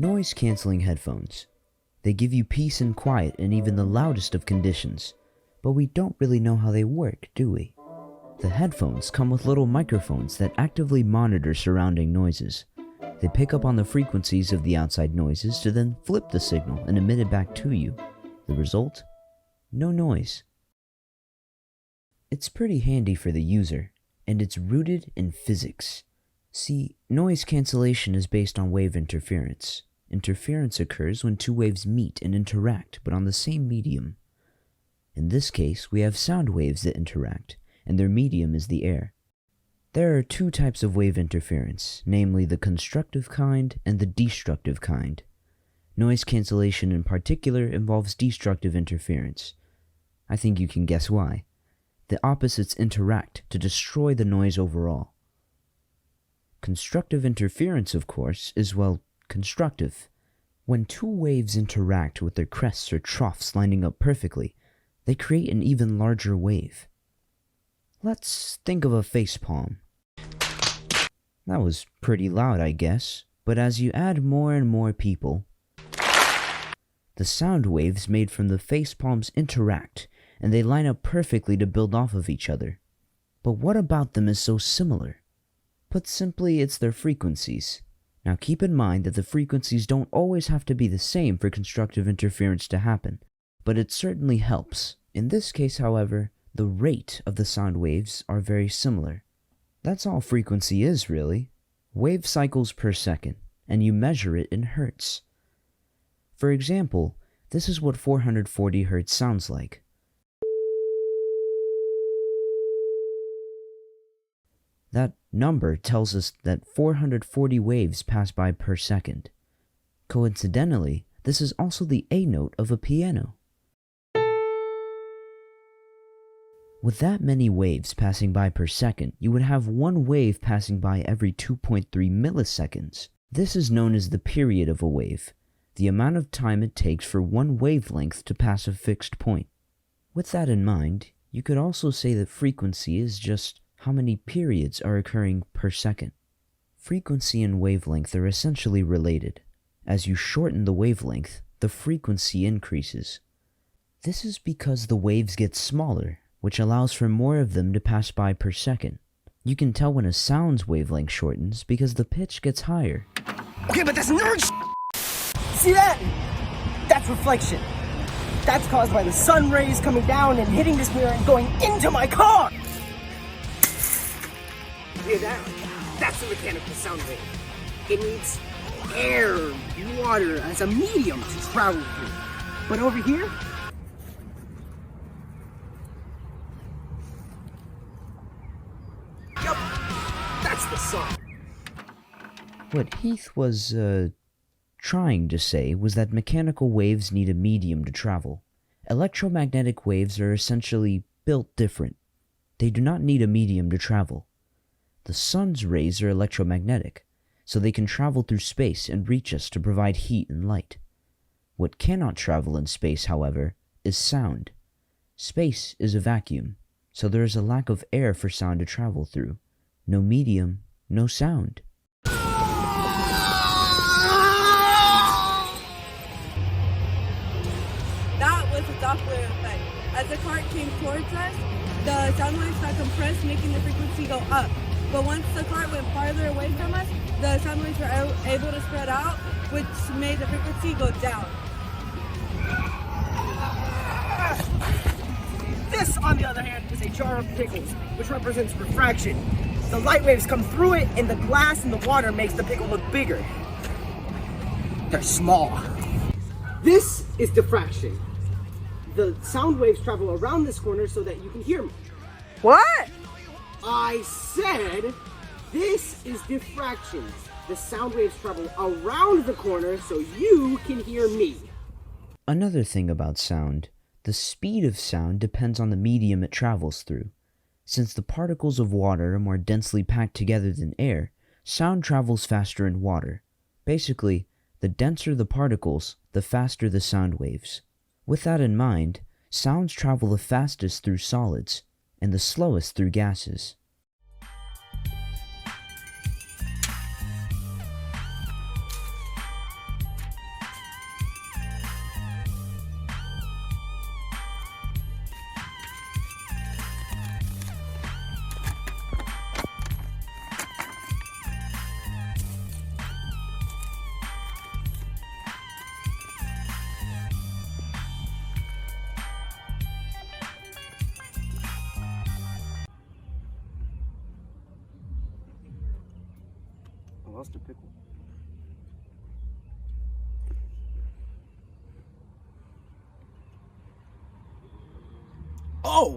Noise-canceling headphones. They give you peace and quiet in even the loudest of conditions, but we don't really know how they work, do we? The headphones come with little microphones that actively monitor surrounding noises. They pick up on the frequencies of the outside noises to then flip the signal and emit it back to you. The result? No noise. It's pretty handy for the user, and it's rooted in physics. See, noise cancellation is based on wave interference. Interference occurs when two waves meet and interact, but on the same medium. In this case, we have sound waves that interact, and their medium is the air. There are two types of wave interference, namely the constructive kind and the destructive kind. Noise cancellation in particular involves destructive interference. I think you can guess why. The opposites interact to destroy the noise overall. Constructive interference, of course, is, well, constructive. When two waves interact with their crests or troughs lining up perfectly, they create an even larger wave. Let's think of a facepalm. That was pretty loud, I guess, but as you add more and more people, the sound waves made from the facepalms interact, and they line up perfectly to build off of each other. But what about them is so similar? Put simply, it's their frequencies. Now keep in mind that the frequencies don't always have to be the same for constructive interference to happen, but it certainly helps. In this case, however, the rate of the sound waves are very similar. That's all frequency is, really. Wave cycles per second, and you measure it in hertz. For example, this is what 440 hertz sounds like. That number tells us that 440 waves pass by per second. Coincidentally, this is also the A note of a piano. With that many waves passing by per second, you would have one wave passing by every 2.3 milliseconds. This is known as the period of a wave, the amount of time it takes for one wavelength to pass a fixed point. With that in mind, you could also say that frequency is just how many periods are occurring per second. Frequency and wavelength are essentially related. As you shorten the wavelength, the frequency increases. This is because the waves get smaller, which allows for more of them to pass by per second. You can tell when a sound's wavelength shortens because the pitch gets higher. Okay, but that's nerd See that? That's reflection. That's caused by the sun rays coming down and hitting this mirror and going into my car! Hear that? That's a mechanical sound wave. It needs air, water as a medium to travel through. But over here, yup, that's the sun. What Heath was, trying to say was that mechanical waves need a medium to travel. Electromagnetic waves are essentially built different. They do not need a medium to travel. The sun's rays are electromagnetic, so they can travel through space and reach us to provide heat and light. What cannot travel in space, however, is sound. Space is a vacuum, so there is a lack of air for sound to travel through. No medium, no sound. That was a Doppler effect. As the cart came towards us, the sound waves got compressed, making the frequency go up. But once the cart went farther away from us, the sound waves were able to spread out, which made the frequency go down. This, on the other hand, is a jar of pickles, which represents refraction. The light waves come through it, and the glass in the water makes the pickle look bigger. They're small. This is diffraction. The sound waves travel around this corner so that you can hear me. What? I said this is diffraction. The sound waves travel around the corner so you can hear me. Another thing about sound, the speed of sound depends on the medium it travels through. Since the particles of water are more densely packed together than air, sound travels faster in water. Basically, the denser the particles, the faster the sound waves. With that in mind, sounds travel the fastest through solids, and the slowest through gases. lost a pickle. Oh!